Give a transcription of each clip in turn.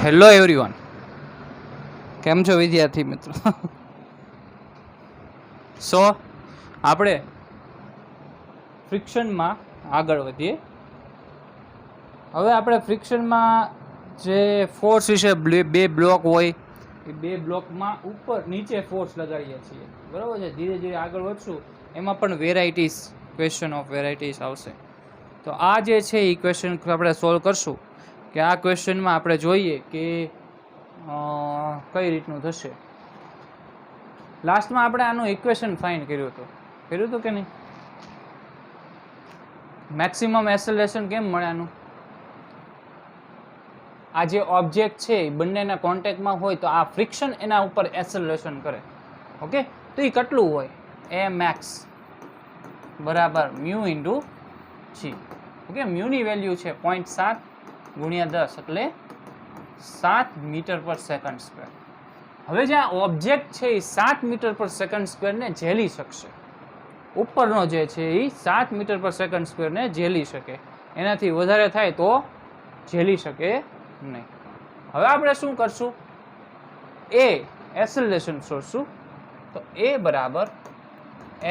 Hello everyone, કેમ છો વિદ્યાર્થી મિત્રો? સો આપણે ફ્રિક્શનમાં આગળ વધીએ. હવે આપણે ફ્રિક્શનમાં જે ફોર્સ વિશે બે બ્લોક હોય એ બે બ્લોકમાં ઉપર નીચે ફોર્સ લગાડીએ છીએ, બરાબર છે. ધીરે ધીરે આગળ વધશું એમાં પણ વેરાયટીઝ, ક્વેશ્ચન ઓફ વેરાયટીઝ આવશે. તો આ જે છે એ ક્વેશ્ચન આપણે સોલ્વ કરશું કે આ ક્વેશ્ચનમાં આપણે જોઈએ કે કઈ રીતનું થશે. લાસ્ટમાં આપણે આનું ઇક્વેશન ફાઇન્ડ કર્યું હતું કે નહીં? મેક્સિમમ એસેલરેશન કેમ મળે આનું? આ જે ઓબ્જેક્ટ છે એ બંનેના કોન્ટેક્ટમાં હોય તો આ ફ્રિક્શન એના ઉપર એસેલરેશન કરે. ઓકે, તો એ કેટલું હોય? એ મેક્સ બરાબર મ્યુ ઇન્ટુ જી. ઓકે, મ્યુની વેલ્યુ છે 0.7 ગુણ્યા 10 એટલે 7 મીટર પર સેકન્ડ સ્ક્વેર. હવે જે આ ઓબ્જેક્ટ છે એ 7 મીટર પર સેકન્ડ સ્ક્વેરને ઝેલી શકશે. ઉપરનો જે છે એ 7 મીટર પર સેકન્ડ સ્ક્વેરને ઝેલી શકે, એનાથી વધારે થાય તો ઝેલી શકે નહીં. હવે આપણે શું કરશું? એ એસેલરેશન શોધશું. તો એ બરાબર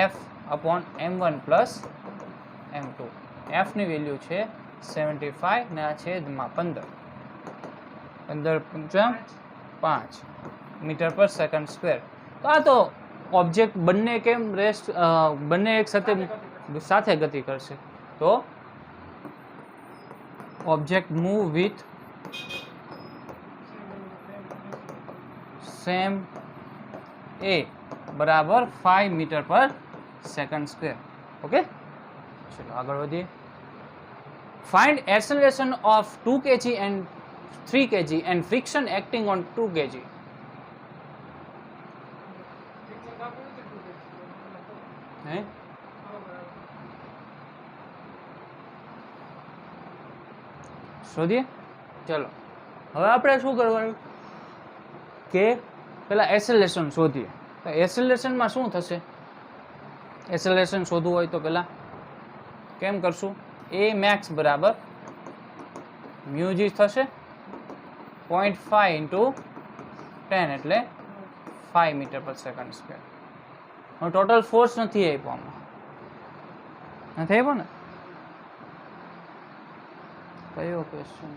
F/m1 પ્લસ m2. એફની વેલ્યુ છે 75 ને આ છેદમાં 15 મીટર પર સેકન્ડ સ્ક્વેર. તો આ તો ઓબ્જેક્ટ બંને કેમ બંને એક સાથે ગતિ કરશે, તો ઓબ્જેક્ટ મૂવ વિથ સેમ એ બરાબર 5 મીટર પર સેકન્ડ સ્ક્વેર. ઓકે, ચલો આગળ વધીએ. Find acceleration of 2 kg and 3 kg and friction acting on 2 kg. શોધીએ. ચલો હવે આપણે શું કરવાનું કે પેલા એસેલરેશન શોધીએ. તો એસેલરેશનમાં શું થશે? એસેલરેશન શોધવું હોય તો પેલા કેમ કરશું? એ મેક્સ બરાબર મ્યુ જી થશે 0.5 ઇન્ટુ 10 એટલે 5 મીટર પર સેકન્ડ સ્ક્વેર. હવે ટોટલ ફોર્સ નથી આપ્યો, આમાં નથી આપ્યો ને? કયો ક્વેશ્ચન?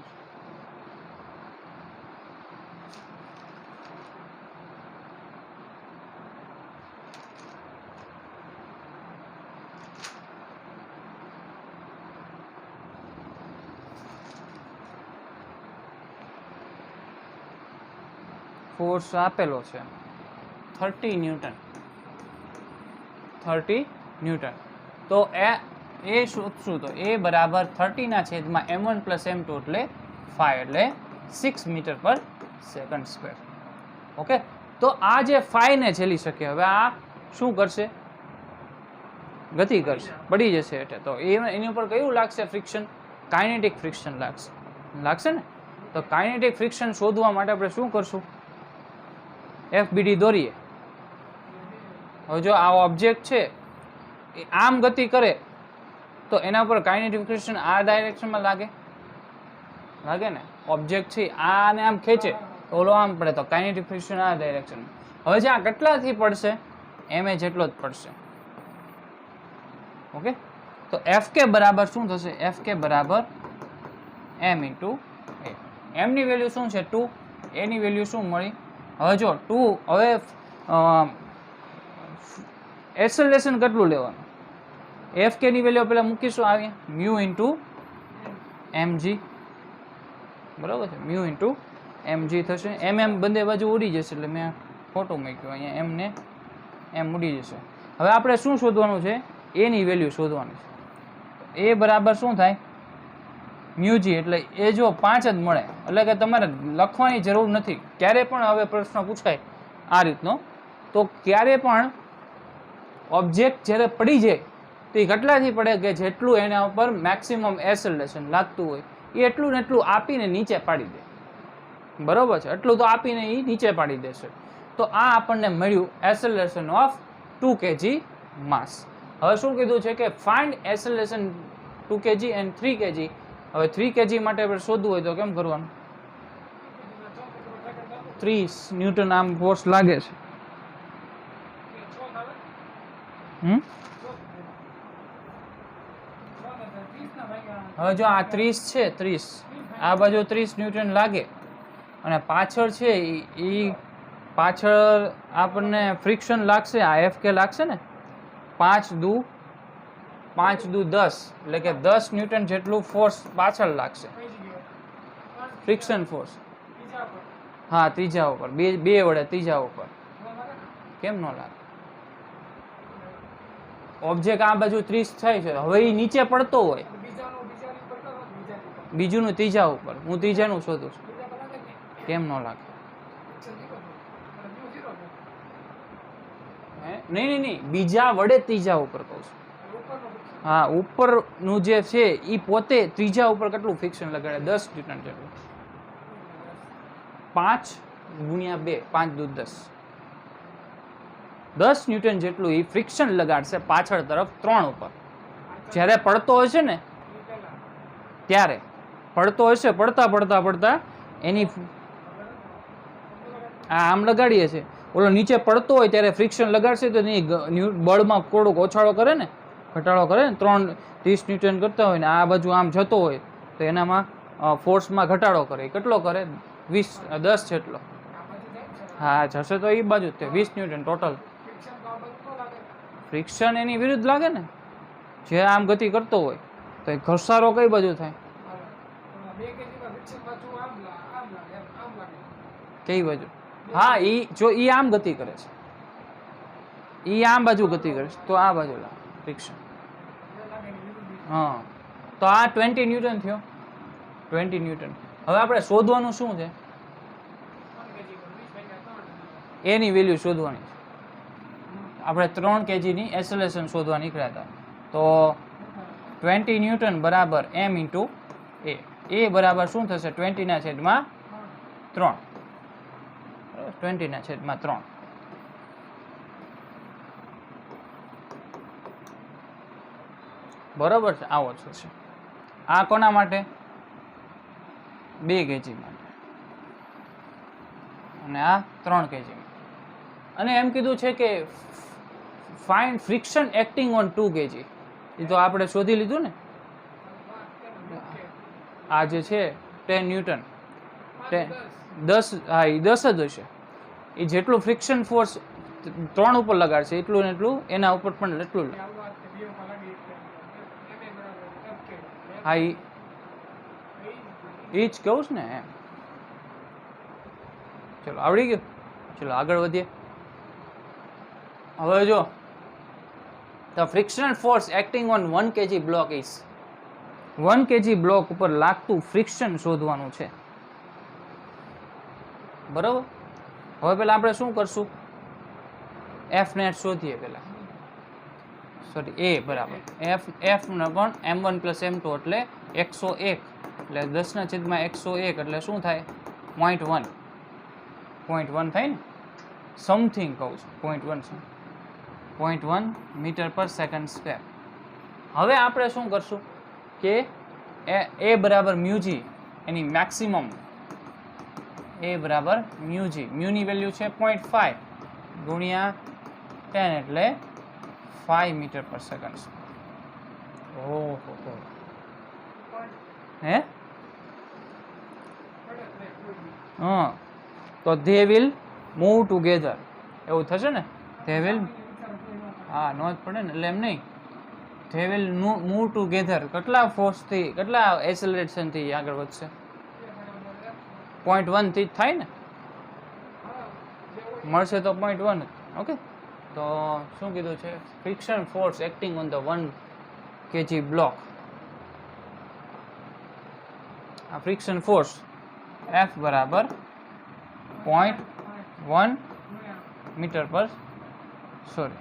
ફોર્સ આપેલો છે 30 ન્યૂટન. તો એ શોધશું તો એ બરાબર 30 ના છેદમાં m1 પ્લસ m2 એટલે 5 એટલે 6 મીટર પર સેકન્ડ સ્ક્વેર. ઓકે, તો આ જે 5 ને ઝેલી શકે, હવે આ શું કરશે? ગતિ કરશે, પડી જશે. એટલે તો એની ઉપર કયું લાગશે ફ્રિક્શન? કાઇનેટિક ફ્રિક્શન લાગશે ને? તો કાઇનેટિક ફ્રિક્શન શોધવા માટે આપણે શું કરશું? FBD દોરીએ. હવે જો આ ઓબ્જેક્ટ છે એ આમ ગતિ કરે તો એના પર કાઇનેટિક ફ્રિક્શન આ ડાયરેક્શનમાં લાગે ને? ઓબ્જેક્ટ છે આને આમ ખેંચે તો ઓલો આમ પડે, તો કાઇનેટિક ફ્રિક્શન આ ડાયરેક્શનમાં. હવે જે આ કેટલાથી પડશે? ma જેટલો જ પડશે. ઓકે, તો FK બરાબર શું થશે? FK બરાબર m ઇન્ટુ a. એમની વેલ્યુ શું છે? 2. એની વેલ્યુ શું મળી? હવે જો 2, હવે એસેલરેશન કેટલું લેવાનું? FK ની વેલ્યુ પેલા મૂકીશું આવ્યા મ્યુ ઇન્ટુ mg, બરાબર છે. મ્યુ ઇન્ટુ mg થશે. mm બંને બાજુ ઉડી જશે એટલે મેં ખોટું મૂક્યું અહીંયા, m ને m ઉડી જશે. હવે આપણે શું શોધવાનું છે? a ની વેલ્યુ શોધવાની છે. a બરાબર શું થાય? મ્યુ જી. એટલે એ જો 5 જ મળે, એટલે કે તમારે લખવાની જરૂર નથી. ક્યારે પણ હવે પ્રશ્ન પૂછાય આ રીતનો, તો ક્યારે પણ ઓબ્જેક્ટ જ્યારે પડી જાય તો એ કેટલાથી પડે કે જેટલું એના ઉપર મેક્સિમમ એસેલરેશન લાગતું હોય એ એટલું ને એટલું આપીને નીચે પાડી દે. બરોબર છે, એટલું તો આપીને એ નીચે પાડી દેશે. તો આ આપણને મળ્યું એસેલરેશન ઓફ 2 kg માસ. હવે શું કીધું છે કે find acceleration 2 kg and 3 kg. હવે 3 kg માટે આપણે શોધવું હોય તો કેમ કરવાનું? 30 ન્યૂટન આમ ફોર્સ લાગે છે. હવે જો આ 30 છે, 30 આ બાજુ 30 ન્યૂટન લાગે અને પાછળ છે એ પાછળ આપણને ફ્રિક્શન લાગશે, આ એફ કે લાગશે ને 5 દુ 10 એટલે કે 10 ન્યૂટન જેટલું ફોર્સ પાછળ લાગશે, ફ્રિક્શન ફોર્સ. હા, ત્રીજા ઉપર, બે વડે ત્રીજા ઉપર. કેમ ન લાગે? ઓબ્જેક્ટ આ બાજુ 30 થાય છે, હવે એ નીચે પડતો હોય, બીજુંનું ત્રીજા ઉપર, હું ત્રીજાનું શોધું છું, કેમ ન લાગે? નહીં, બીજા વડે ત્રીજા ઉપર કહું છું. હા, ઉપરનું જે છે એ પોતે ત્રીજા ઉપર કેટલું ફ્રિક્શન લગાડે? 10 ન્યૂટન જેટલું. 5 ગુણ્યા 2, 5 દુ 10, 10 ન્યૂટન જેટલું એ ફ્રિક્શન લગાડશે પાછળ તરફ 3 ઉપર. જ્યારે પડતો હશે ને ત્યારે પડતો હશે, પડતા એની આમ લગાડીએ છીએ, ઓલો નીચે પડતો હોય ત્યારે ફ્રિક્શન લગાડશે તો એની બળમાં થોડોક ઓછાળો કરે ને, ઘટાડો કરે ને. 30 ન્યૂટન કરતા હોય ને આ બાજુ આમ જતો હોય તો એનામાં ફોર્સમાં ઘટાડો કરે. કેટલો કરે? 10 જેટલો. હા, જશે તો એ બાજુ જ 20 ન્યૂટન ટોટલ. ફ્રિક્શન એની વિરુદ્ધ લાગે ને, જે આમ ગતિ કરતો હોય તો એ ઘસારો કઈ બાજુ થાય? કઈ બાજુ? હા, જો ઈ આમ ગતિ કરે છે, ઈ આમ બાજુ ગતિ કરે છે તો આ બાજુ લાગે ફ્રિક્શન. હા, તો આ 20 ન્યૂટન થયો, 20 ન્યૂટન. હવે આપણે શોધવાનું શું છે? એની વેલ્યુ શોધવાની છે. આપણે 3 kgની એસેલેરેશન શોધવા નીકળ્યા હતા, તો 20 ન્યૂટન બરાબર m ઇન્ટુ એ બરાબર શું થશે? 20/3. 20/3. બરોબર છે, આવો થશે. આ કોના માટે? 2 kg માટે, અને આ 3 kg માટે. અને એમ કીધું છે કે find friction acting on 2 kg. એ તો આપણે શોધી લીધું ને. આ જે છે 10 ન્યૂટન, 10, હા એ 10 જ હશે. એ જેટલું ફ્રિક્શન ફોર્સ 3 ઉપર લગાડશે એટલું ને એટલું એના ઉપર પણ એટલું. હા, એ જ કહું છું ને એમ. ચલો, આવડી ગયું. ચલો આગળ વધીએ. હવે જો the frictional force acting on 1 kg block is 1 kg block ઉપર લાગતું ફ્રિક્શન શોધવાનું છે. બરાબર. હવે પહેલા આપણે શું કરશું? એફ નેટ શોધીએ પહેલા. સોરી, એ બરાબર એફ નો પણ m1 + m2 એટલે 101 એટલે 10/101 એટલે શું થાય? 0.1. 0.1 થાય ને, સમથિંગ કહું છું. 0.1 મીટર પર સેકન્ડ સ્ક્વેર. હવે આપણે શું કરશું કે એ બરાબર મ્યુજી, એની મેક્સિમમ એ બરાબર મ્યુજી, મ્યુની વેલ્યુ છે 0.5 ગુણ્યા 10 એટલે 5 મીટર પર સેકન્ડ. ઓહો, હે? હા, તો ધે વિલ મૂવ ટુગેધર એવું થશે ને. ધે વિલ, હા નો જ પડે ને, એટલે એમ નહીં. ધે વિલ મૂવ ટુગેધર કેટલા ફોર્સથી, કેટલા એસેલરેશનથી આગળ વધશે? 0.1 થી જ થાય ને, મળશે તો 0.1. ઓકે, તો શું કીધું છે? Friction force acting on the 1 kg block. આ ફ્રિક્શન ફોર્સ F બરાબર 0.1 મીટર પર, સોરી,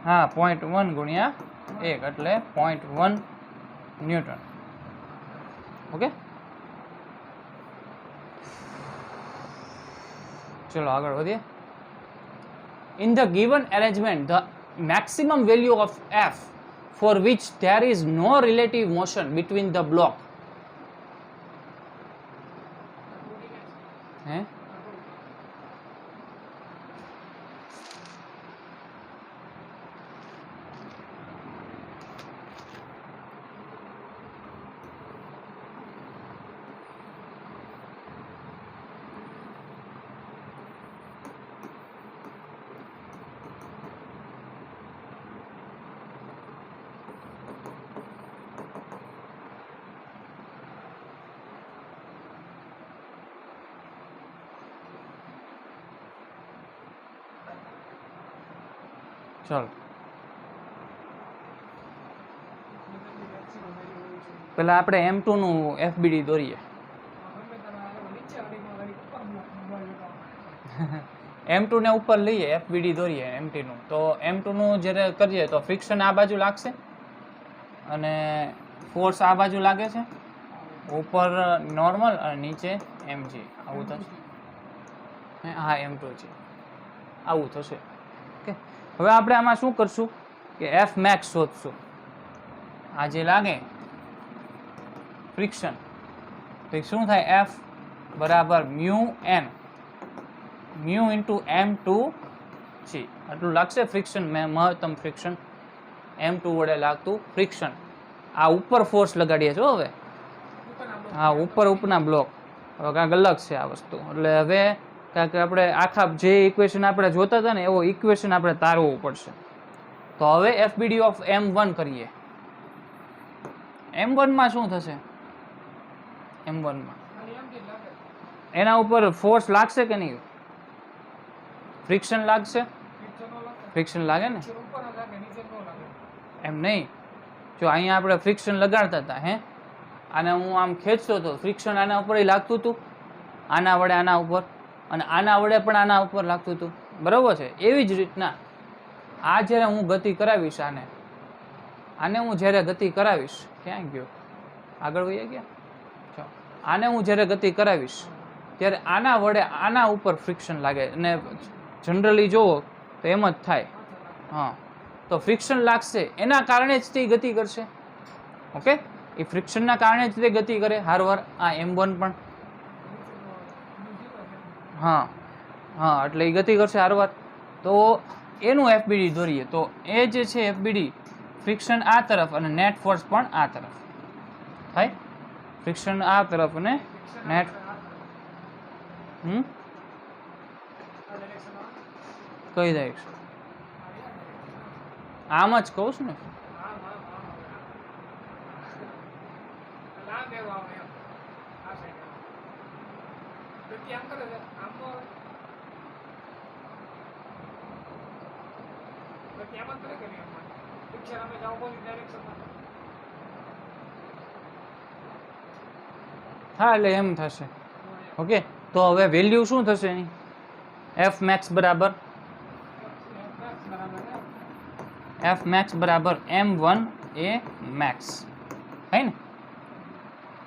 હા 0.1 ગુણ્યા 1 એટલે 0.1 ન્યૂટન. ઓકે, ચલો આગળ વધીએ. In the given arrangement, the maximum value of F for which there is no relative motion between the block. ચાલો પેલા આપણે M2 નું FBD દોરીએ. M2 ને ઉપર લઈએ, FBD દોરીએ M2 નું. તો M2 નું જ્યારે કરીએ તો ફ્રિક્શન આ બાજુ લાગશે અને ફોર્સ આ બાજુ લાગે છે, ઉપર નોર્મલ અને નીચે mg. આવું થશે. હા M2 છે, આવું થશે. ઓકે, હવે આપણે આમાં શું કરશું કે F max શોધશું. આ જે લાગે ફ્રિક્શન, તો શું થાય? F બરાબર mu n mu into M2g. આટલું લાગશે ફ્રિક્શન, મહત્તમ ફ્રિક્શન M2 વડે લાગતું ફ્રિક્શન. આ ઉપર ફોર્સ લગાડીએ છો હવે. હા, ઉપરના બ્લોક. હવે કાંઈક અલગ છે આ વસ્તુ. એટલે હવે કાંઈક આપણે આખા જે ઇક્વેશન આપણે જોતા હતા ને એવો ઇક્વેશન આપણે તારવવું પડશે. તો હવે FBD ઓફ M1 કરીએ. M1 માં શું થશે? M1 માં એના ઉપર ફોર્સ લાગશે કે નહીં? ફ્રિક્શન લાગશે? ફ્રિક્શન લાગે ને? એમ નહીં, જો અહીંયા આપણે ફ્રિક્શન લગાડતા હતા, આને હું આમ ખેંચતો હતો, ફ્રિક્શન આના ઉપર લાગતું હતું, આના વડે આના ઉપર, અને આના વડે પણ આના ઉપર લાગતું હતું. બરાબર છે? એવી જ રીતના આ જ્યારે હું ગતિ કરાવીશ, આને હું જ્યારે ગતિ કરાવીશ, ક્યાં ગયો? આગળ વહી ગયા. આને હું જ્યારે ગતિ કરાવીશ ત્યારે આના વડે આના ઉપર ફ્રિક્શન લાગે, અને જનરલી જુઓ તો એમ જ થાય. હા, તો ફ્રિક્શન લાગશે, એના કારણે જ તે ગતિ કરશે. ઓકે, એ ફ્રિક્શનના કારણે જ તે ગતિ કરે. હારવાર આ M1 પણ હા, એટલે એ ગતિ કરશે હારવાર. તો એનું FBD દોરીએ તો એ જે છે FBD ફ્રિક્શન આ તરફ અને નેટ ફોર્સ પણ આ તરફ થાય. ફ્રિક્શન આ તરફ અને નેટ કઈ ડાયરેક્શન? આમ જ કહું છું ને. હા, એટલે એમ થશે. ઓકે, તો હવે વેલ્યુ શું થશે એની? F max બરાબર M1 એ max થાય ને.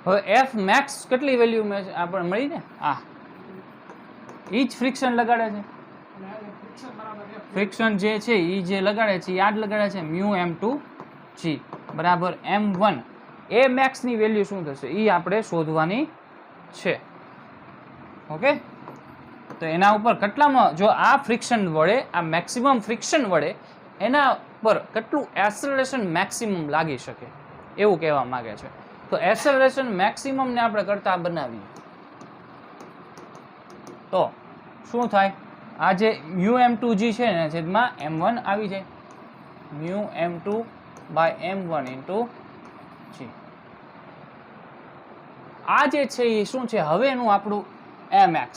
હવે F max કેટલી વેલ્યુ આપણે મળી ને? એ જ ફ્રિક્શન લગાડે છે. ફ્રિક્શન જે છે એ જે લગાડે છે એ આ જ લગાડે છે, મ્યુ M2g બરાબર M1 એ max ની વેલ્યુ શું થશે એ આપણે શોધવાની છે. ઓકે, તો એના ઉપર કેટલામાં, જો આ ફ્રિક્શન વડે, આ મેક્સિમમ ફ્રિક્શન વડે એના પર કેટલું એસેલરેશન મેક્સિમમ લાગી શકે એવું કહેવા માંગે છે. તો એસેલરેશન મેક્સિમમને આપણે કરતા બનાવીએ તો શું થાય? આ જે મ્યુ M2g છે ને છેદમાં M1 આવી જાય, mu M2 by M1 into g. આ જે છે એ શું છે? હવે એનું આપણું Mx,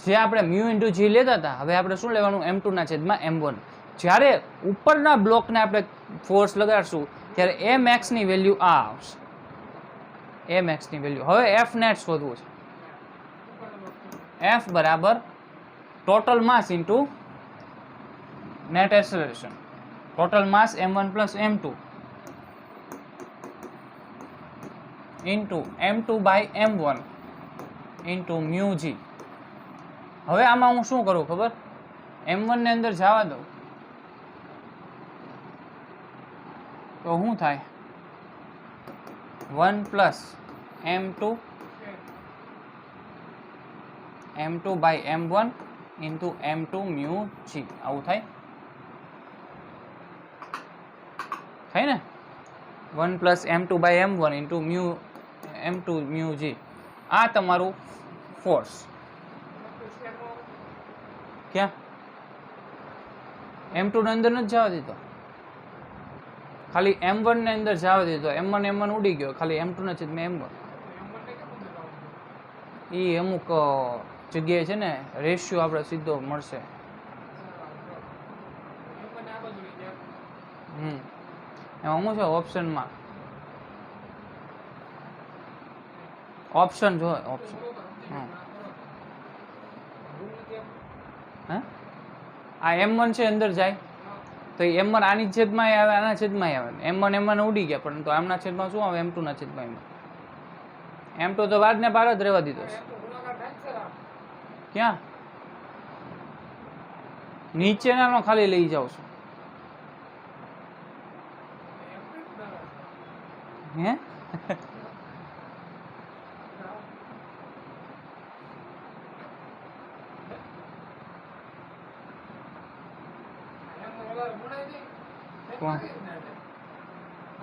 જે આપણે મ્યુ ઇન્ટુ g લેતા હતા, હવે આપણે શું લેવાનું? M2 ના છેદમાં M1. જ્યારે ઉપરના બ્લોકને આપણે ફોર્સ લગાડશું ત્યારે Mx ની વેલ્યુ આ આવશે. Mx ની વેલ્યુ. હવે F નેટ શોધવું છે. F બરાબર total mass into net acceleration. Total mass M1 plus M2 into M2 by M1 into mu g. હવે આમાં હું શું કરું ખબર? M1 ને અંદર જવા દઉં તો શું થાય? 1 plus M2 by M1 into M2 mu g. આવું થાય ને? 1 plus M2 by M1 into M2 mu g. આ તમારું ફોર્સ. ક્યાં? M2 ને અંદર નથી જવા દીધો, ખાલી M1 ને અંદર જવા દીધો. M1 ઉડી ગયો, ખાલી M2 ને છેદમાં M1. એ અમુક જગ્યાએ છે ને રેશિયો આપણે સીધો મળશે. એમાં શું છે ઓપ્શનમાં ઓપ્શન જો ઓપ્શન હે આ M1 છે અંદર જાય તો M1 આની છેદમાં આવે આના છેદમાં આવે M1 ઉડી ગયા પરંતુ આમના છેદમાં શું આવે M2 ના છેદમાં M2 તો બાર ને બાર જ રહેવા દીધો છે ક્યાં નીચેનાનો ખાલી લઈ જાઉં છું હે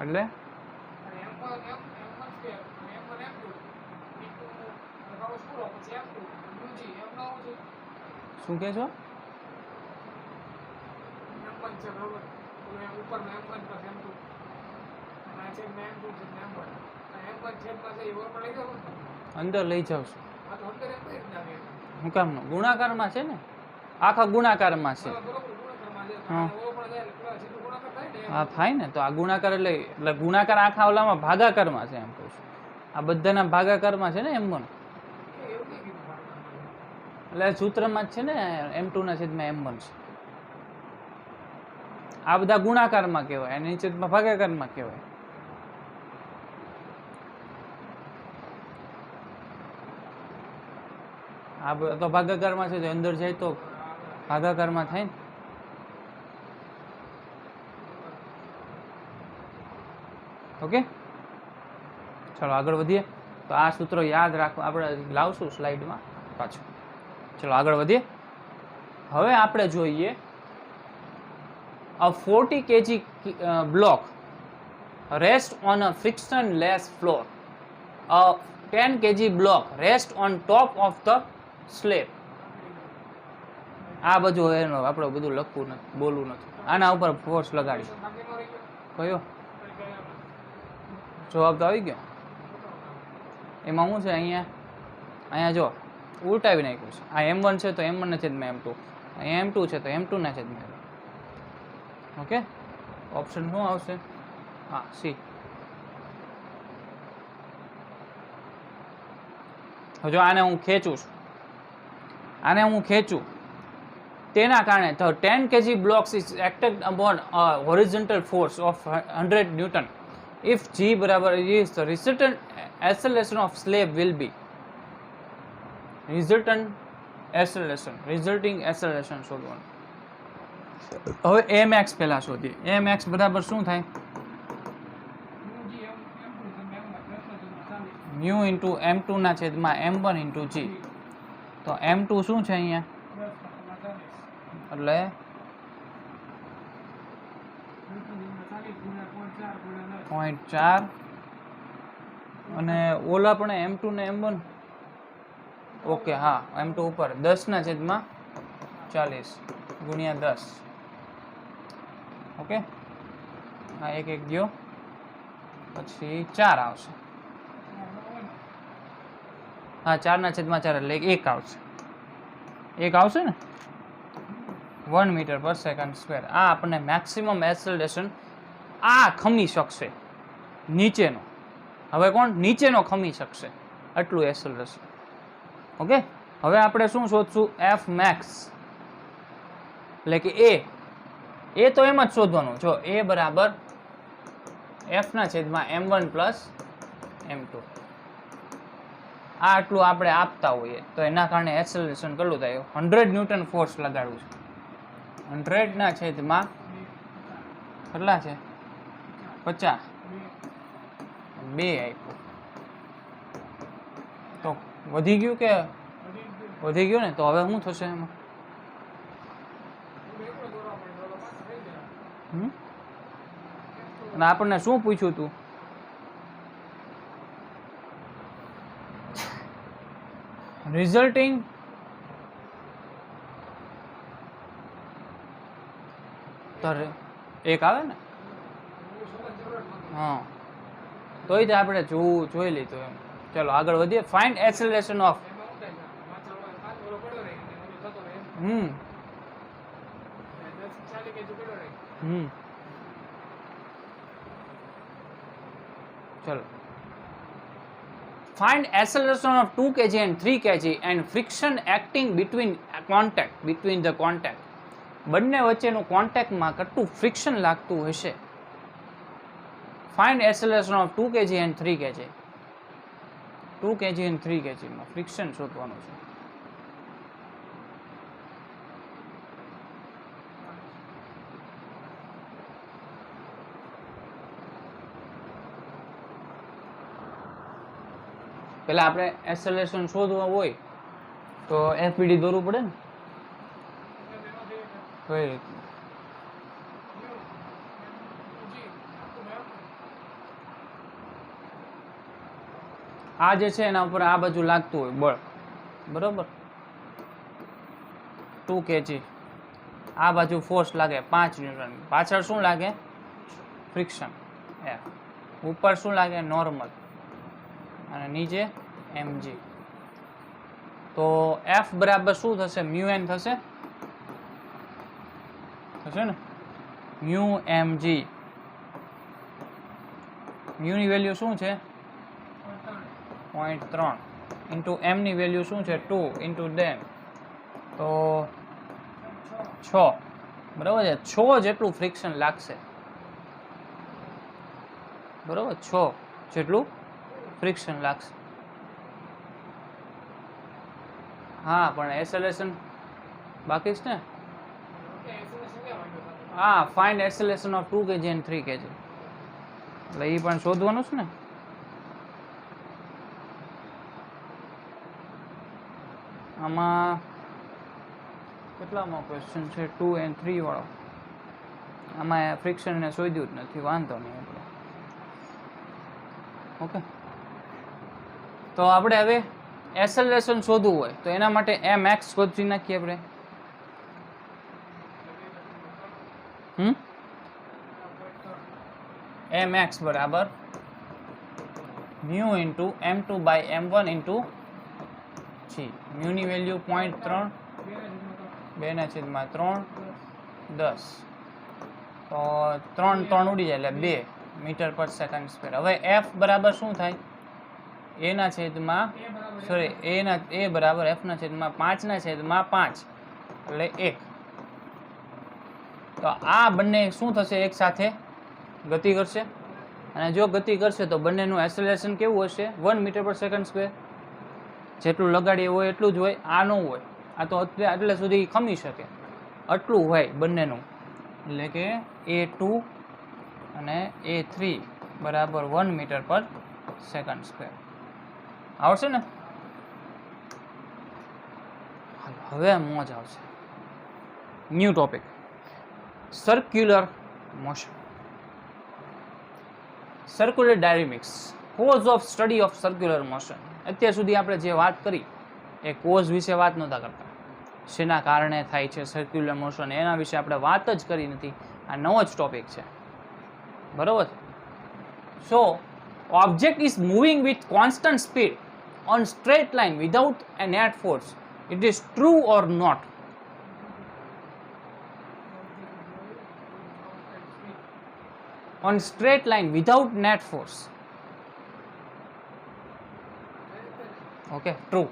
એટલે શું કે છો અંદર લઈ જાઉં છું હું કામનો ગુણાકારમાં છે ને આખા ગુણાકારમાં છે હા થાય ને તો આ ગુણાકાર એટલે ગુણાકાર આખા ઓલામાં ભાગાકારમાં છે એમ કહું છું આ બધાના ભાગાકારમાં છે ને M1 એટલે સૂત્રમાં જ છે ને M2 ના છેદમાં M1 છે આ બધા ગુણાકારમાં કહેવાય અને છેદમાં ભાગાકારમાં કહેવાય આ તો ભાગાકારમાં છે તો અંદર જાય તો ભાગાકારમાં થાય ને ઓકે ચાલો આગળ વધીએ તો આ સૂત્રો યાદ રાખવા આપણે લાવશું સ્લાઇડમાં પાછું ચલો આગળ વધીએ હવે આપણે જોઈએ a 40 kg block rest on a frictionless floor a 10 kg block rest on top of the slab આ બધું એનો આપણે બધું લખવું નથી બોલવું નથી આના ઉપર ફોર્સ લગાડી કયો જવાબ તો આવી ગયો એમાં શું છે અહીંયા જો ઉલટાવી નાખ્યું છે આ M1 છે તો M1 ના છેદમાં M2 અહીંયા M2 છે તો M2 ના છેદમાં ઓકે ઓપ્શન શું આવશે હા સી જો આને હું ખેંચું તેના કારણે the 10 kg blocks is acted upon a horizontal force of 100 Newton if G બરાબર is the resultant acceleration of slab will be resulting acceleration શોધવાનું હવે Mx પહેલા શોધીએ Mx બરાબર શું થાય mu into M2 ના છેદમાં M1 into G તો M2 શું છે અહીંયા એટલે 0.4 અને ઓલા પણ M2 ને M1 ઓકે હા M2 ઉપર 10 ના છેદમાં 40 ગુણ્યા 10 ઓકે હા એક ગયો પછી 4 આવશે હા 4 ના છેદમાં 4 એટલે 1 આવશે 1 આવશે ને 1 મીટર પર સેકન્ડ સ્ક્વેર આ આપણને મેક્સિમમ એક્સેલરેશન આ ખમી શકશે નીચેનો હવે કોણ નીચેનો ખમી શકશે આટલું એક્સેલરેશન ઓકે હવે આપણે શું શોધશું F max એટલે કે એ તો એમ જ શોધવાનું જો એ બરાબર F ના છેદમાં M1 પ્લસ M2 આ આટલું આપણે આપતા હોઈએ તો એના કારણે એક્સેલરેશન કેટલું થાય 100 ન્યૂટન ફોર્સ લગાડવું છે 100 ના છેદમાં કેટલા છે 50 2 આપ્યું તો વધી ગયું કે વધી ગયું ને તો હવે શું થશે એમાં અને આપણને શું પૂછ્યું તું રિઝલ્ટિંગ એક આવે ને હા તોય આપણે જોઈ લીધું એમ ચલો આગળ વધીએ ફાઇન્ડ એક્સેલરેશન ઓફ ચલો, find acceleration of 2 kg and 3 kg and friction acting between the contact. બંને વચ્ચેનું કોન્ટેક્ટમાં કેટલું ફ્રિક્શન લાગતું હશે. find acceleration of 2 kg and 3 kg. 2 kg and 3 kg માં ફ્રિક્શન શોધવાનું છે. પેલા આપણે એક્સેલરેશન શોધવા હોય તો એફપીડી દોરવું પડે ને. કઈ રીતે? આ જે છે એના ઉપર આ બાજુ લાગતું હોય બળ, બરોબર, 2 kg, આ બાજુ ફોર્સ લાગે 5 ન્યૂટન, પાછળ શું લાગે? ફ્રિક્શન. ઉપર શું લાગે? નોર્મલ, અને નીચે mg. તો f બરાબર શું થશે? મ્યુ n થશે ને, મ્યુ mg. મ્યુ ની વેલ્યુ શું છે? 0.3 ઇન્ટુ m ની વેલ્યુ શું છે? 2 ઇન્ટુ ડેન, તો 6, બરાબર છે. 6 જેટલું ફ્રિક્શન લાગશે, બરાબર, 6 જેટલું ફ્રિક્શન લાગશે. હા, પણ એક્સેલરેશન બાકી છે ને. હા, find acceleration of 2 kg and 3 kg, એટલે એ પણ શોધવાનું છે ને. આમાં કેટલામાં ક્વેશ્ચન છે? 2 and 3 વાળો. આમાં ફ્રિક્શન ને શોધ્યું જ નથી, વાંધો નહીં આપણે. ઓકે, તો આપણે હવે એક્સેલરેશન શોધવું હોય તો એના માટે mx શોધી નાખીએ આપણે. mx બરાબર mu into m2 by m1 into g. Mu ની વેલ્યુ 0.3, 2/3, 10, તો 3 ઉડી જાય એટલે 2 મીટર પર સેકન્ડ સ્ક્વેર. હવે f બરાબર શું થાય? a ના છેદમાં a બરાબર f ના છેદમાં 5/5 એટલે 1. તો આ બંને શું થશે? એક સાથે ગતિ કરશે, અને જો ગતિ કરશે તો બંનેનું એક્સેલરેશન કેવું હશે? 1 મીટર પર સેકન્ડ સ્ક્વેર. જેટલું લગાડીએ હોય એટલું જ હોય, આ ન હોય. આ તો એટલે સુધી ખમી શકે, આટલું હોય બંનેનું. એટલે કે a2 અને a3 બરાબર 1 મીટર પર સેકન્ડ સ્ક્વેર. આવશે ને? હવે મોજ આવશે. New topic, circular motion. Circular dynamics, cause of study of circular motion. અત્યાર સુધી આપણે જે વાત કરી એ કોઝ વિશે વાત નહોતા કરતા, શેના કારણે થાય છે સર્ક્યુલર મોશન, એના વિશે આપણે વાત જ કરી નથી. આ નવો જ ટોપિક છે, બરોબર. સો object is moving with constant speed on straight line without a net force. It is true or not? On straight line without net force. Okay, true.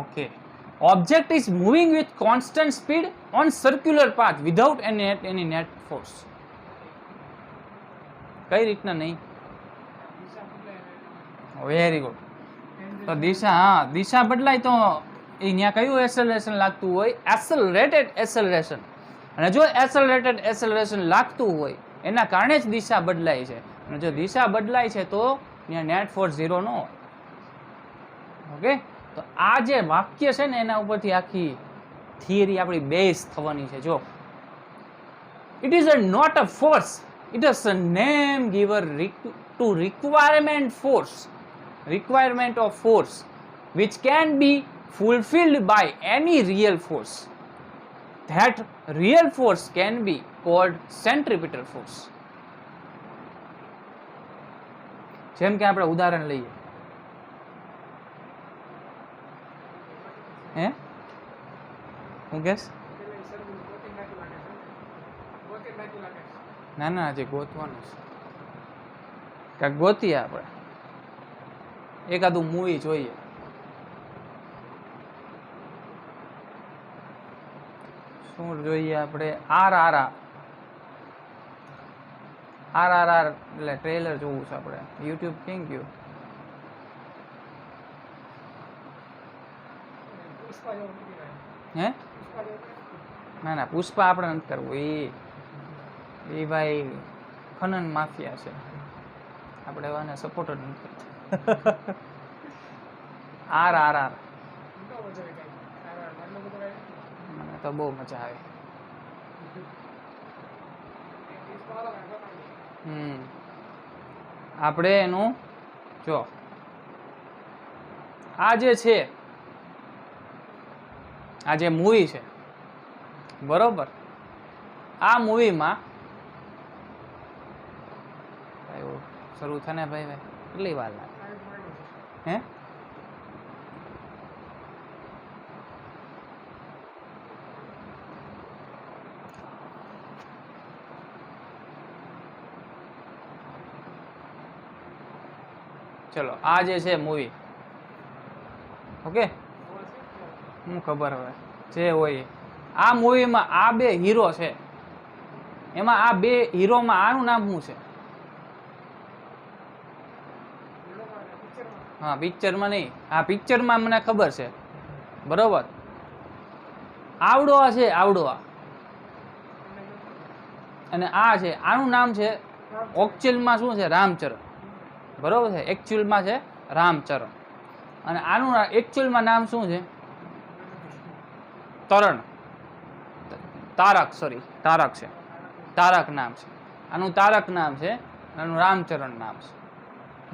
Okay. Object is moving with constant speed on circular path without any net force. કઈ રીતના નહીં? Very good. તો દિશા, હા, દિશા બદલાય તો એ ત્યાં કયું acceleration લાગતું હોય? Accelerated acceleration. અને જો એક્સેલરેટેડ એક્સેલરેશન લાગતું હોય એના કારણે જ દિશા બદલાય છે. અને જો દિશા બદલાય છે તો ત્યાં નેટ ફોર્સ 0 ન હોય. ઓકે, તો આ જે વાક્ય છે ને એના ઉપરથી આખી થિયરી આપણી બેઝ થવાની છે. જો it is not a force, it is a name given to requirement of force which can be fulfilled by any real force. That real force can be called centripetal force. જેમ કે આપણે ઉદાહરણ લઈએ, હે હું કેસ ના ના, હજી ગોતવાનું છે. કાંઈક ગોતીએ આપણે, એકાદું મૂવી જોઈએ. શું જોઈએ આપણે? RRR એટલે ટ્રેલર જોવું છે આપણે. યુટ્યુબ ક્યાં ગયું? હે ના ના, પુષ્પા આપણે નથી કરવું. એ ભાઈ ખનન માફિયા છે, આપણે એવાને સપોર્ટ જ નથી કરતા. RRR મને તો બહુ મજા આવે. આપણે એનું જો આ જે છે, આ જે મૂવી છે બરોબર, આ મૂવીમાં શરૂ થને ભાઈ કેટલી વાર લાગે? હે ચલો, આ જે છે મૂવી, ઓકે, હું ખબર હવે જે હોય. આ મૂવીમાં આ બે હીરો છે, એમાં આ બે હીરોમાં આનું નામ શું છે? હા, પિક્ચરમાં નહીં, આ પિક્ચરમાં મને ખબર છે બરોબર. આવડો છે, આવડો, અને આ છે, આનું નામ છે ઓક્ચુઅલમાં શું છે? રામચરણ, બરોબર છે, એકચ્યુઅલમાં છે રામચરણ. અને આનું એકચ્યુઅલમાં નામ શું છે? તરણ, તારક, સોરી તારક છે, તારક નામ છે આનું, તારક નામ છે, આનું રામચરણ નામ છે,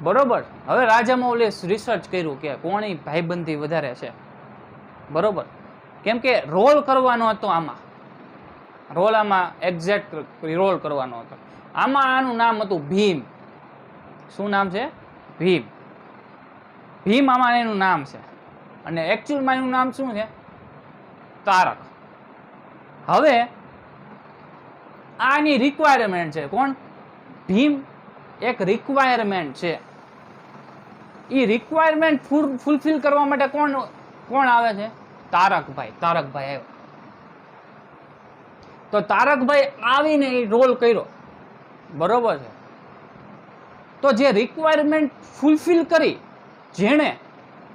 બરોબર. હવે રાજા મૌલે રિસર્ચ કર્યું કે કોની ભાઈબંધી વધારે છે, બરોબર, કેમ કે રોલ કરવાનો હતો આમાં, રોલ આમાં એક્ઝેક્ટ રોલ કરવાનો હતો આમાં. આનું નામ હતું ભીમ. શું નામ છે? ભીમ. ભીમ આમાં એનું નામ છે, અને એકચ્યુઅલમાં એનું નામ શું છે? તારક. હવે આની રિક્વાયરમેન્ટ છે, કોણ? ભીમ એક રિક્વાયરમેન્ટ છે. એ રિક્વાયરમેન્ટ ફૂલફિલ કરવા માટે કોણ કોણ આવે છે? તારકભાઈ. તારકભાઈ આવ્યો, તો તારકભાઈ આવીને એ રોલ કર્યો, બરોબર છે. તો જે રિક્વાયરમેન્ટ ફૂલફિલ કરી, જેણે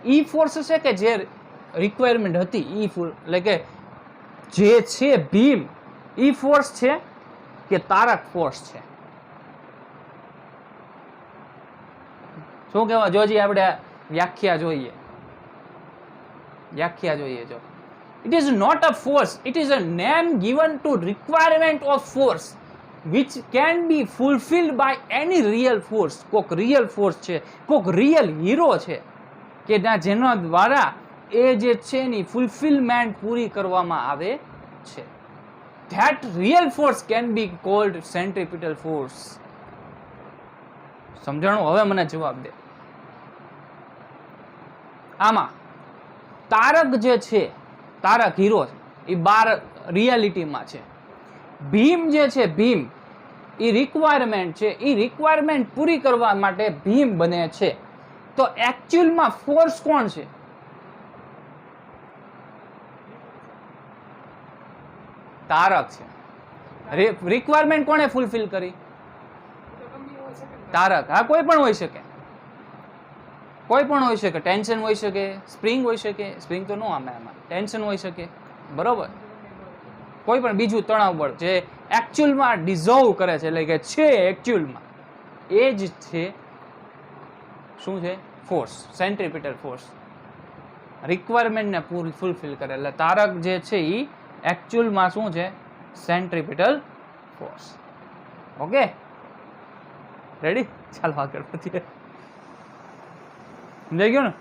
ઈ ફોર્સ છે કે જે રિક્વાયરમેન્ટ હતી, એટલે કે જે છે ભીમ, ઈ ફોર્સ છે કે તારક ફોર્સ છે? શું કહેવા? જોજી, આપણે વ્યાખ્યા જોઈએ, વ્યાખ્યા જોઈએ. જો, it is not a force, it is a name given to requirement of force which can be fulfilled by any real force. કોક રિયલ ફોર્સ છે, કોક રિયલ હીરો છે કે જેના દ્વારા એ જે છે એની ફૂલફિલમેન્ટ પૂરી કરવામાં આવે છે. That real force can be called centripetal force. સમજાણું? હવે મને જવાબ દે. આમાં તારક જે છે, તારક હીરો છે, એ બાર રિયાલિટીમાં છે. ભીમ જે છે, ભીમ એ રિક્વાયરમેન્ટ છે, એ રિક્વાયરમેન્ટ પૂરી કરવા માટે ભીમ બને છે. તો એકચ્યુઅલમાં ફોર્સ કોણ છે? તારક છે. રિક્વાયરમેન્ટ કોણે ફૂલફિલ કરી? તારક. હા, કોઈ પણ હોઈ શકે, કોઈ પણ હોઈ શકે. ટેન્શન હોઈ શકે, સ્પ્રિંગ હોઈ શકે, સ્પ્રિંગ તો નો આમાં, ટેન્શન હોઈ શકે, બરોબર. કોઈ પણ બીજું તણાવ બળ જે એકચ્યુઅલમાં ડિઝોલ્વ કરે છે, એટલે કે છે એકચ્યુઅલમાં, એ જ છે શું છે? Force, centripetal force. રિક્વાયરમેન્ટને ફૂલફિલ કરે, એટલે તારક જે છે એ એકચ્યુઅલમાં શું છે? Centripetal force. Okay, ready? ચાલો આગળ વધીએ. સમજાઈ ગયું ને?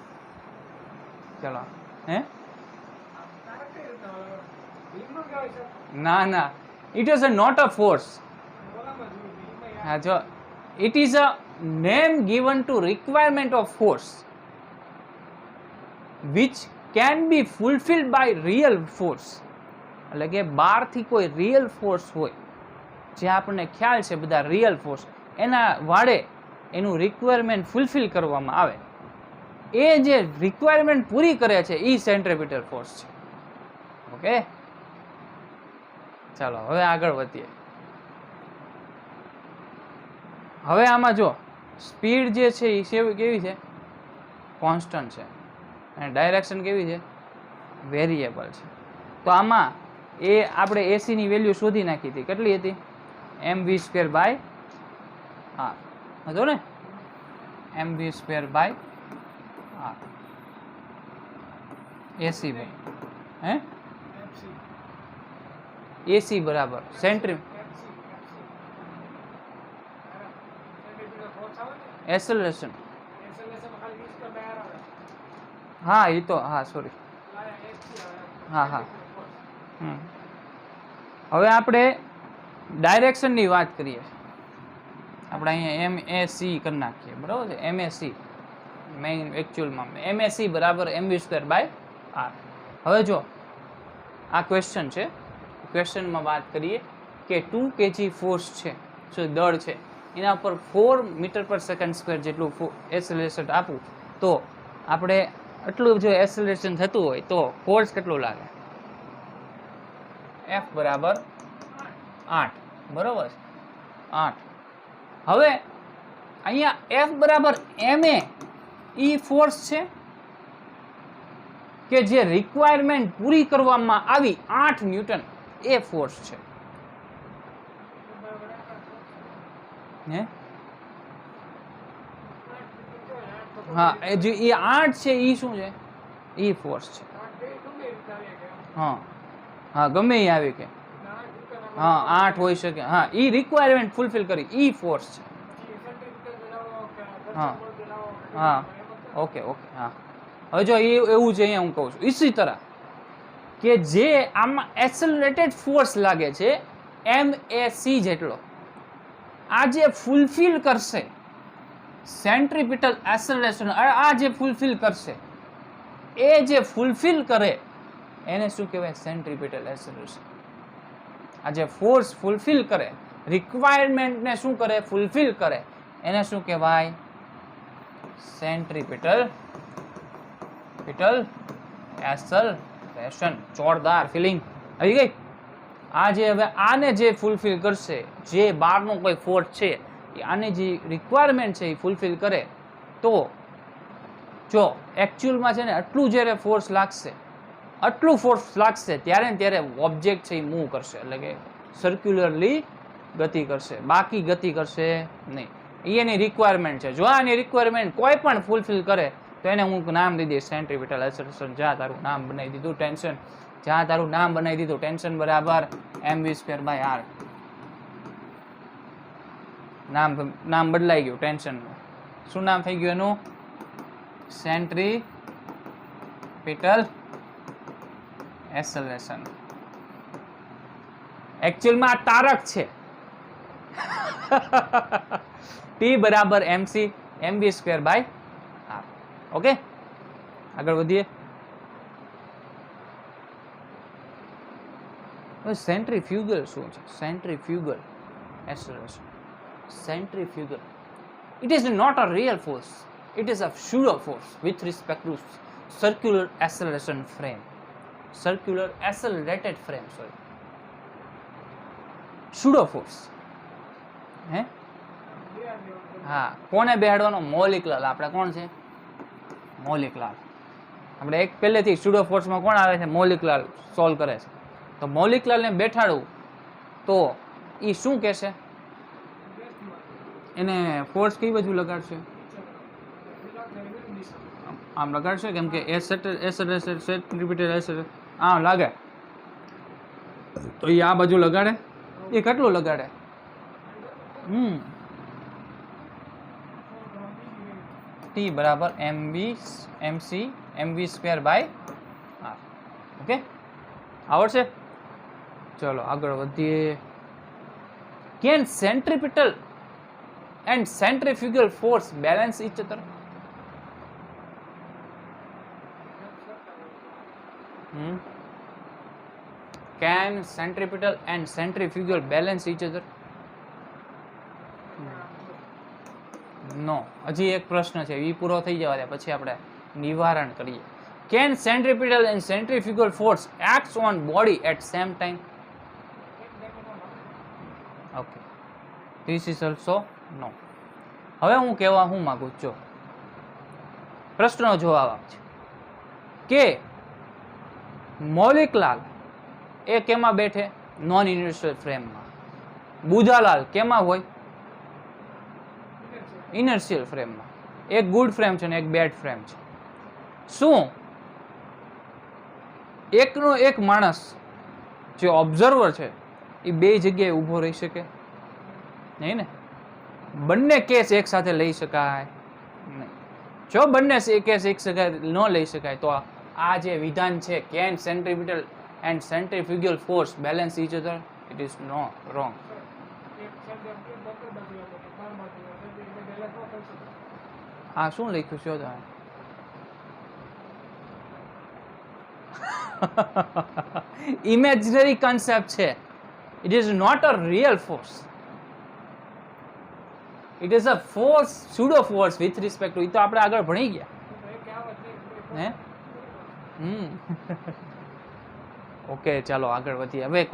ચાલો. હે ના ના, it is not a force. હા, જો, it is a name given to requirement of force which can be fulfilled by real force. એટલે કે બહારથી કોઈ રિયલ ફોર્સ હોય જે આપણને ખ્યાલ છે બધા રિયલ ફોર્સ, એના વાડે એનું રિક્વાયરમેન્ટ ફૂલફિલ કરવામાં આવે, એ જે રિક્વાયરમેન્ટ પૂરી કરે છે એ સેન્ટ્રીપિટલ ફોર્સ છે. ઓકે, ચાલો હવે આગળ વધીએ. હવે આમાં જો સ્પીડ જે છે એ કેવી છે, કોન્સ્ટન્ટ છે, અને ડાયરેક્શન કેવી છે, વેરિયેબલ છે. તો આમાં એ આપણે એસી ની વેલ્યુ શોધી નાખી હતી, કેટલી હતી, mv²/r હતો ને, mv²/r એસી ભાઈ હે એસી બરાબર સેન્ટ્રી એસેલરેશન, હા એ તો હા સોરી હા હા. હવે આપણે ડાયરેક્શનની વાત કરીએ, આપણે અહીંયા MAC કરી નાખીએ, બરાબર છે, MAC મેઇન એકચ્યુઅલમાં MAC બરાબર mv²/r. હવે જો આ ક્વેશ્ચન છે, ક્વેશ્ચનમાં વાત કરીએ કે 2 kg ફોર્સ છે, જો દળ છે, એના પર 4 મીટર/સેકન્ડ² જેટલું એસેલરેશન આપવું, તો આપણે આટલું જો એસેલરેશન થતું હોય તો ફોર્સ કેટલું લાગે, F બરાબર 8, બરાબર છે 8. હવે અહીંયા F બરાબર ma ઈ ફોર્સ છે કે જે રિક્વાયરમેન્ટ પૂરી કરવામાં આવી 8 ન્યૂટન, એ ફોર્સ છે. હા એ જે એ 8 છે એ શું છે, એ ફોર્સ છે. હા હા ગમે એ આવી કે હા 8 હોઈ શકે, હા એ રિક્વાયરમેન્ટ ફૂલફિલ કરી, ઈ ફોર્સ છે. હા હા ઓકે ઓકે હા. હવે જો એવું છે, અહીંયા હું કહું છું ઇસી તરહ કે જે આમાં એક્સેલરેટેડ ફોર્સ લાગે છે MAC જેટલો, આ જે ફૂલફિલ કરશે સેન્ટ્રીપિટલ એસેલરેશન, આ જે ફૂલફિલ કરશે, એ જે ફૂલફિલ કરે એને શું કહેવાય, સેન્ટ્રીપિટલ એસેલરેશન. આ જે ફોર્સ ફૂલફિલ કરે, રિક્વાયરમેન્ટને શું કરે, ફૂલફિલ કરે, એને શું કહેવાય, સેન્ટ્રીપિટલ એસેલરેશન. જોરદાર ફિલિંગ આવી ગઈ. આ જે હવે આને જે ફૂલફિલ કરશે, જે બહારનો કોઈ ફોર્સ છે આની જે રિક્વાયરમેન્ટ છે એ ફૂલફિલ કરે, તો જો એકચ્યુઅલમાં છે ને આટલું જ્યારે ફોર્સ લાગશે, આટલું ફોર્સ લાગશે ત્યારે ને ત્યારે ઓબ્જેક્ટ છે એ મૂવ કરશે, એટલે કે સર્ક્યુલરલી ગતિ કરશે, બાકી ગતિ કરશે નહીં. એની રિક્વાયરમેન્ટ છે. જો આની રિક્વાયરમેન્ટ કોઈ પણ ફૂલફિલ કરે તો એને હું નામ દઈ દઈશ સેન્ટ્રીપિટલ એસેલરેશન. જા તારું નામ બનાવી દીધું ટેન્શન, જા તારું નામ બનાવી દીધું ટેન્શન બરાબર mv²/r. નામ બદલાઈ ગયું ટેન્શનનું. શું નામ થઈ ગયું એનું, સેન્ટ્રીપિટલ એસેલરેશન. એકચ્યુઅલમાં આ તારક છે. T બરાબર MC mv²/r. ઓકે, આગળ વધીએ. સેન્ટ્રીફ્યુગલ શું છે, centrifugal acceleration. Centrifugal, it is not a real force, it is a pseudo force with respect to circular acceleration frame, circular accelerated frame, sorry, pseudo force. હે હા, કોને બેહાડવાનો, molecular. આપણે કોણ છે, મોલિક્યુલર. આપણે એક પહેલેથી સ્યુડો ફોર્સમાં કોણ આવે છે, મોલિક્યુલર સોલ્વ કરે છે. તો મોલિક્યુલરને બેઠાડવું તો એ શું કહેશે, એને ફોર્સ કઈ બાજુ લગાડશે, આમ લગાડશે, કેમ કે સેન્ટ્રીપિટલ એસેલરેશન આમ લાગે તો એ આ બાજુ લગાડે. એ કેટલું લગાડે, T બરાબર MC mv²/r. ઓકે, આવડશે. ચલો આગળ વધીએ. Can centripetal and centrifugal force balance each other? Can centripetal and centrifugal balance each other? નો. હજી એક પ્રશ્ન છે, એ પૂરો થઈ જવા દે પછી આપણે નિવારણ કરીએ. Can centripetal and centrifugal force acts on body at same time? Okay, this is also no. હવે હું કહેવા હું માગું છું, પ્રશ્નનો જવાબ આપજો કે મૌલિકલાલ એ કેમાં બેઠે? નોન ઇનર્શિયલ ફ્રેમમાં. બુધાલાલ કેમાં હોય? ઇનર્શિયલ ફ્રેમમાં. એક ગુડ ફ્રેમ છે ને એક બેડ ફ્રેમ છે. શું એકનો એક માણસ જે ઓબ્ઝર્વર છે એ બે જગ્યાએ ઊભો રહી શકે? નહીં ને. બંને કેસ એક સાથે લઈ શકાય નહીં. જો બંને કેસ એક સાથે ન લઈ શકાય તો આ જે વિધાન છે can centripetal and centrifugal force balance each other, it is no wrong. આ શું લખ્યું છે તમે? ઇમેજનરી કન્સેપ્ટ છે. It is not a real force. It is a force, pseudo force with respect to. એ તો આપણે આગળ ભણી ગયા હે. ઓકે, ચાલો આગળ વધીએ. હવે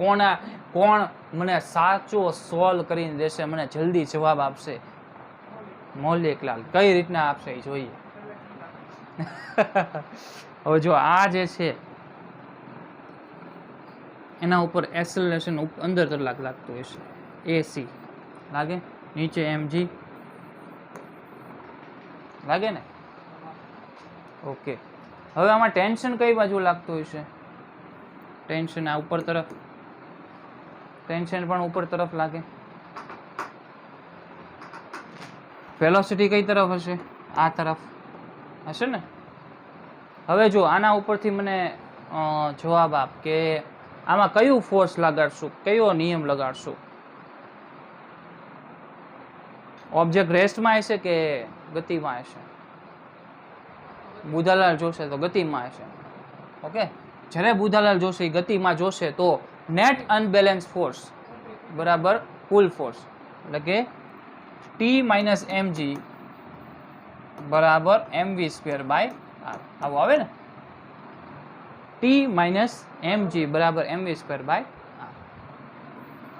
કોણ મને સાચો સોલ્વ કરીને દેશે, મને જલ્દી જવાબ આપશે? મૌલિકલાલ. કઈ રીતના આપશે એ જોઈએ. હવે જો આ જે છે એના ઉપર એક્સેલરેશન અંદર કલાક લાગતું હશે, AC લાગે, નીચે mg લાગે ને. ઓકે, હવે આમાં ટેન્શન કઈ બાજુ લાગતું હશે? ટેન્શન આ ઉપર તરફ, ટેન્શન પણ ઉપર તરફ લાગે. વેલોસિટી કઈ તરફ હશે? આ તરફ હશે ને. હવે જો આના ઉપરથી મને જવાબ આપ કે આમાં કયું ફોર્સ લગાડશું, કયો નિયમ લગાડશું? ઓબ્જેક્ટ રેસ્ટમાં હશે કે ગતિમાં હશે? બુધાલાલ જોશે તો ગતિમાં હશે. ઓકે, જ્યારે બુધાલાલ જોશે એ ગતિમાં જોશે તો નેટ અનબેલેન્સ ફોર્સ બરાબર કુલ ફોર્સ, એટલે કે T માઇનસ mg બરાબર mv² બાય r. આવું આવે ને, T માઇનસ mg બરાબર mv² બાય r.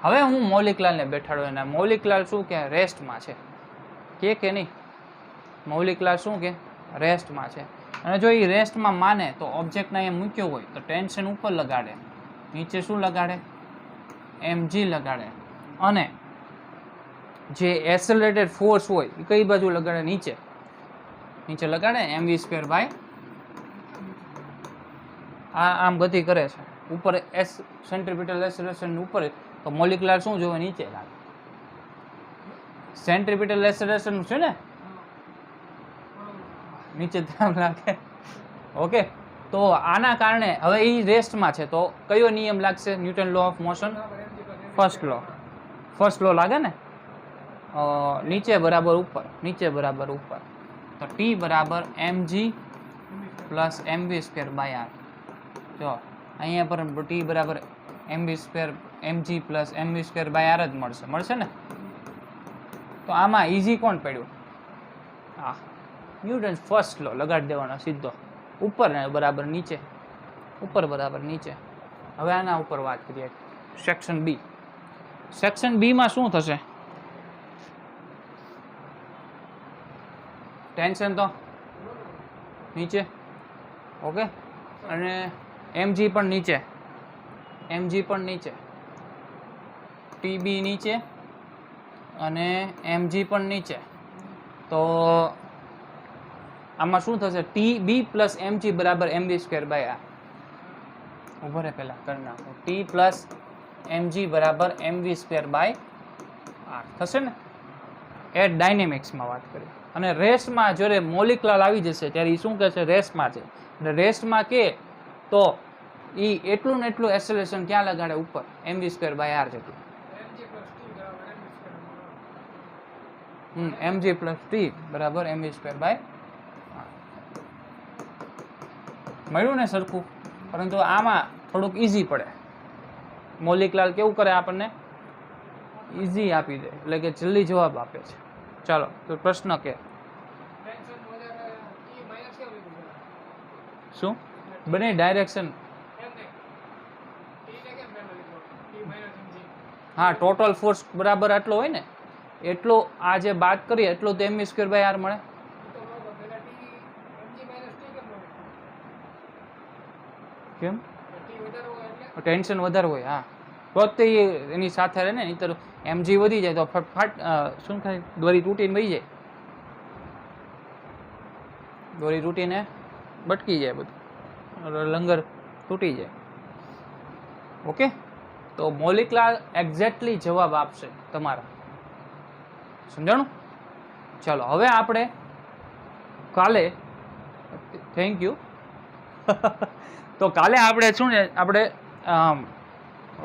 હવે હું મૌલિકલાલને બેઠાડો, એના મૌલિકલાલ શું કે રેસ્ટમાં છે કે નહીં? મૌલિકલાલ શું કે રેસ્ટમાં છે. અને જો એ રેસ્ટમાં માને તો ઓબ્જેક્ટને અહીંયા મૂક્યો હોય તો ટેન્શન ઉપર લગાડે, નીચે શું લગાડે? mg લગાડે. અને જે એક્સેલરેટેડ ફોર્સ હોય એ કઈ બાજુ લગાડે? નીચે લગાડે, mv² બાય આમ ગતિ કરે છે ઉપર. સેન્ટ્રીપિટલ એક્સેલરેશન ઉપર તો મૌલિકલાલ શું જોવે? નીચે લાગે. સેન્ટ્રીપિટલ એક્સેલરેશન છે ને નીચે તરફ લાગે. ઓકે, તો આના કારણે હવે એ રેસ્ટમાં છે તો કયો નિયમ લાગશે? Newton law of motion, first law લાગે ને. નીચે બરાબર ઉપર, નીચે બરાબર ઉપર. તો T બરાબર mg plus mv² by r. જો અહીંયા પર T બરાબર mg plus mv² by r જ મળશે ને. તો આમાં ઈઝી કોણ પડ્યું? હા, ન્યૂટન ફર્સ્ટ લો લગાડી દેવાનો સીધો ઉપર ને બરાબર નીચે, ઉપર બરાબર નીચે. હવે આના ઉપર વાત કરીએ. Section B. સેક્શન બીમાં શું થશે? ટેન્શન તો નીચે. ઓકે, અને mg પણ નીચે, TB નીચે અને mg પણ નીચે. તો આમાં શું થશે? TB પ્લસ mg બરાબર mv² બાય r. ઉભો રહે, પહેલા કરી નાખો. T પ્લસ mg બરાબર mv² બાય r થશે ને. એ ડાયનેમિક્સમાં વાત કરી. અને રેસ્ટમાં જ્યારે મૌલિકલાલ આવી જશે ત્યારે એ શું કહે છે? રેસ્ટમાં છે. અને રેસ્ટમાં કે તો એ એટલું ને એટલું એક્સેલરેશન ક્યાં લગાડે? ઉપર, mv² બાય r જેટલું. mg પ્લસ t બરાબર mv² બાય r. મળ્યું ને સરખું? પરંતુ આમાં થોડુંક ઈઝી પડે. મૌલિકલાલ કેવું કરે? આપણને ઈઝી આપી દે, એટલે કે જલ્દી જવાબ આપે છે. ચાલો તો પ્રશ્ન કે શું બને ડાયરેક્શન હા ટોટલ ફોર્સ બરાબર આટલો હોય ને એટલો આ જે બાદ કરીએ એટલો તો એમ સ્ક્વેર બાય આર મળે કેમ ટેન્શન વધારે હોય હા તો જ તે એની સાથે રહે ને નહીંતર એમજી વધી જાય તો ફટફાટ શું થાય દોરી તૂટીને વહી જાય દોરી તૂટીને બટકી જાય બધું લંગર તૂટી જાય ઓકે તો મોલિક્યુલર એક્ઝેક્ટલી જવાબ આપશે તમારા સમજાણું ચાલો હવે આપણે કાલે થેન્ક યુ તો કાલે આપણે શું છે આપણે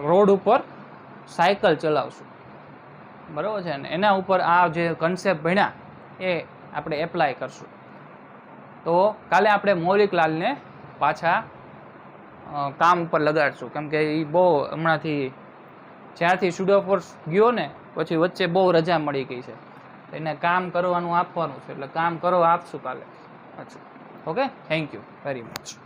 રોડ ઉપર સાયકલ ચલાવશું બરાબર છે ને એના ઉપર આ જે કન્સેપ્ટ ભણ્યા એ આપણે એપ્લાય કરશું તો કાલે આપણે મૌલિકલાલને પાછા કામ ઉપર લગાડશું કેમ કે એ બહુ હમણાંથી જ્યારથી સ્ટુડિયોફોર્સ ગયો ને પછી વચ્ચે બહુ રજા મળી ગઈ છે એને કામ કરવાનું આપવાનું છે એટલે કામ કરવા આપશું કાલે અચ્છા okay thank you very much